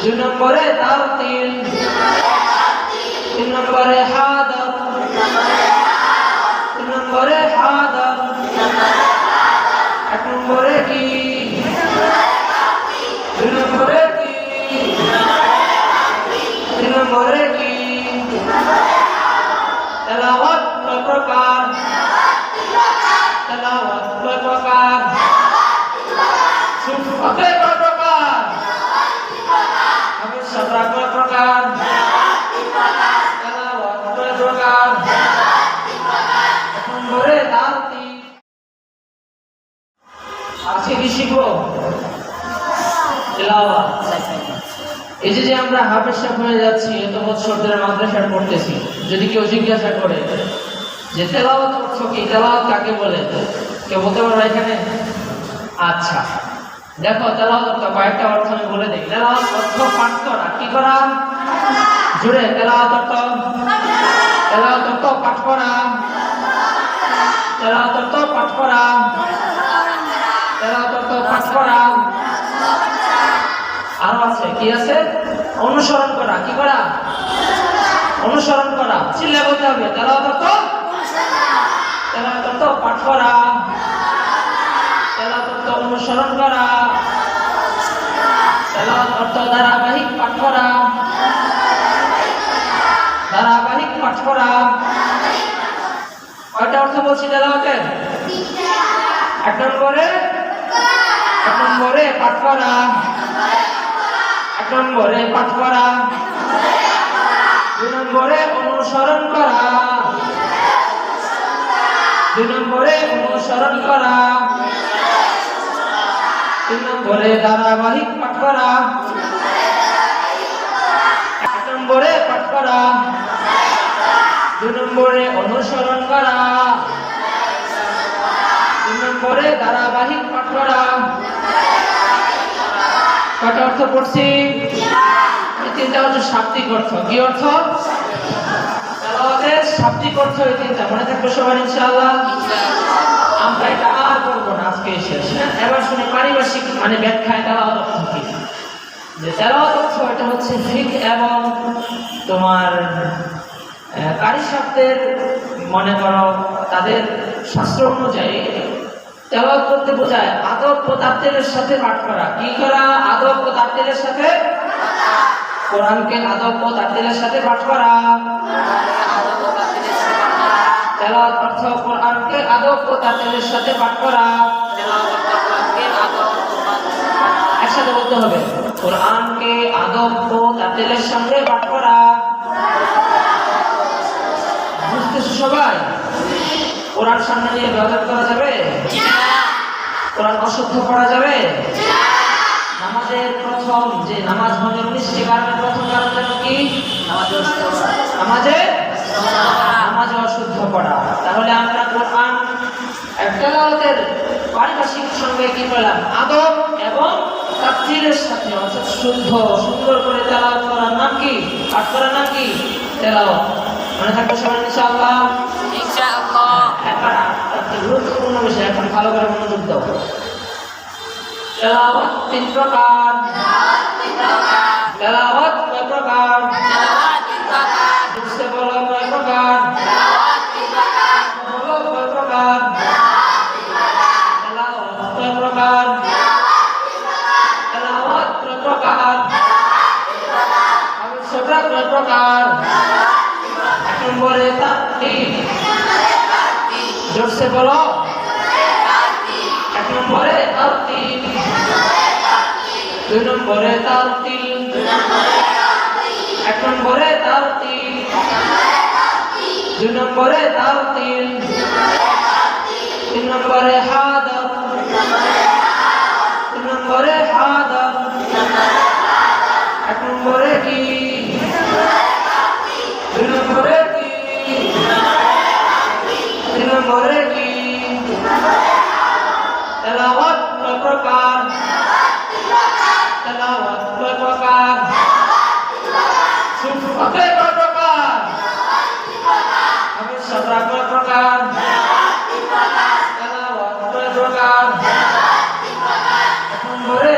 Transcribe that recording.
দুই নম্বরে তারতিল, তিন নম্বরে হাদার, তিন নম্বরে হাদার, এক নম্বরে কি, দুই নম্বরে কি, তিন নম্বরে কি। তেলাওয়াত কয় প্রকার? তেলাওয়াত কয় প্রকার? সুফতে কয় প্রকার? হাফেজ সাদরা কয় প্রকার? তেলাওয়াত কয় প্রকার? এক নম্বরে তারতিল। আজকে কি শিখবো? তেলাওয়াত। এই যে আমরা হাফেজ সাহেব হয়ে যাচ্ছি, এত বছর ধরে মাদ্রাসায় পড়তেছি, যদি কেউ জিজ্ঞাসা করে যে তেলাওয়াত অর্থ কি, তেলাওয়াত কাকে বলে, কেউ বলতে পারবে এখানে? আচ্ছা দেখো, তেলাওয়াত অর্থ কয়েকটা অর্থ আমি বলে দিই। তেলাওয়াত অর্থ পাঠ করা, কি করা? জুড়ে তেলাওয়াত অর্থ, তেলাওয়াত অর্থ পাঠ করা, তেলাওয়াত অর্থ পাঠ করা, তেলাওয়াত অর্থ পাঠ করা। আরো আছে, কি আছে? অনুসরণ করা, কি করা? অনুসরণ করা। চিল্লা বলতে হবে, তেলাওয়াত অর্থ, তেলাওয়াত অর্থ পাঠ করা, তেলাওয়াত অর্থ অনুসরণ করা, তেলাওয়াত অর্থ ধারাবাহিক পাঠ করা, ধারাবাহিক পাঠ করা। কয়টা অর্থ বলছি তেলাওয়াতের? এক নম্বরে, এক নম্বরে পাঠ করা, এক নম্বরে পাঠ করা, দুই নম্বরে অনুসরণ করা, দুই নম্বরে অনুসরণ করা, তিন নম্বরে ধারাবাহিক পাঠ করা, এক নম্বরে পাঠ করা, দুই নম্বরে অনুসরণ করা, তিন নম্বরে ধারাবাহিক পাঠ করা। কয়টা অর্থ পড়ছি? এই তিনটা হচ্ছে শাব্দিক অর্থ। কি অর্থ? তেলাওয়াতের শাব্দিক অর্থ এই তিনটা। মনে থাকবে সবার ইনশাআল্লাহ? আমরা এটা আর করবো না, আজকে শেষ। এবার শুনে পারিভাষিক মানে ব্যাখ্যায় তেলাওয়াত অর্থ কি। যে তেলাওয়াত অর্থ এটা হচ্ছে ফিকহ এবং তোমার কারি শব্দের, মনে করো তাদের শাস্ত্র অনুযায়ী তেলাওয়াত করতে বোঝায় আদব ও তারতিলের সাথে পাঠ করা। কি করা? আদব ও তারতিলের সাথে, কোরআনকে আদব ও তারতিলের সাথে পাঠ করা। তেলাওয়াত অর্থ কোরআনকে আদব ও তারতিলের সাথে পাঠ করা। একসাথে বলতে হবে, কোরআনকে আদব ও তারতিলের সঙ্গে পাঠ করা। বুঝতেছো সবাই? কোরআন সামনে নিয়ে ব্যবহার করা যাবে? কোরআন অশুদ্ধ করা যাবে? নামাজের প্রথম যে নামাজ ভঙ্গের 19টি কারণের প্রথম কারণ যেন কি? নামাজে অশুদ্ধ করা। তাহলে আমরা কোরআন তেলাওয়াতের পারিভাষিক সঙ্গে কি পেলাম? আদব এবং তাফসীরের সাথে, অর্থাৎ শুদ্ধ সুন্দর করে তেলাওয়াত করার নাম কি? পাঠ করার নাম কি? তেলাওয়াত। মনে থাকবে সবাই ইনশাআল্লাহ? ইনশাআল্লাহ। এবার গুরুত্বপূর্ণ বিষয়, এখন ভালো করে মনোযোগ দাও। তেলাওয়াত তিন প্রকার। তেলাওয়াত কয় প্রকার? বুঝতে বলো কয় প্রকার? বলো কয় প্রকার? তেলাওয়াত কয় প্রকার? তেলাওয়াত কয় প্রকার? সেটা কয় প্রকার? এক নম্বরে তারতিল। জোরসে বলো। এক নম্বরে তারতিল, দুই নম্বরে তারতিল, এক নম্বরে তারতিল, দুই নম্বরে তারতিল, তিন নম্বরে হাদার, তিন নম্বরে হাদার, এক নম্বরে কি, দুই নম্বরে কি, তিন নম্বরে কি। তেলাওয়াত কয় প্রকার? তেলাওয়াত কয় প্রকার? সুফতে কয় প্রকার? হাফেজ সাদরা কয় প্রকার? তেলাওয়াত কয় প্রকার? এক নম্বরে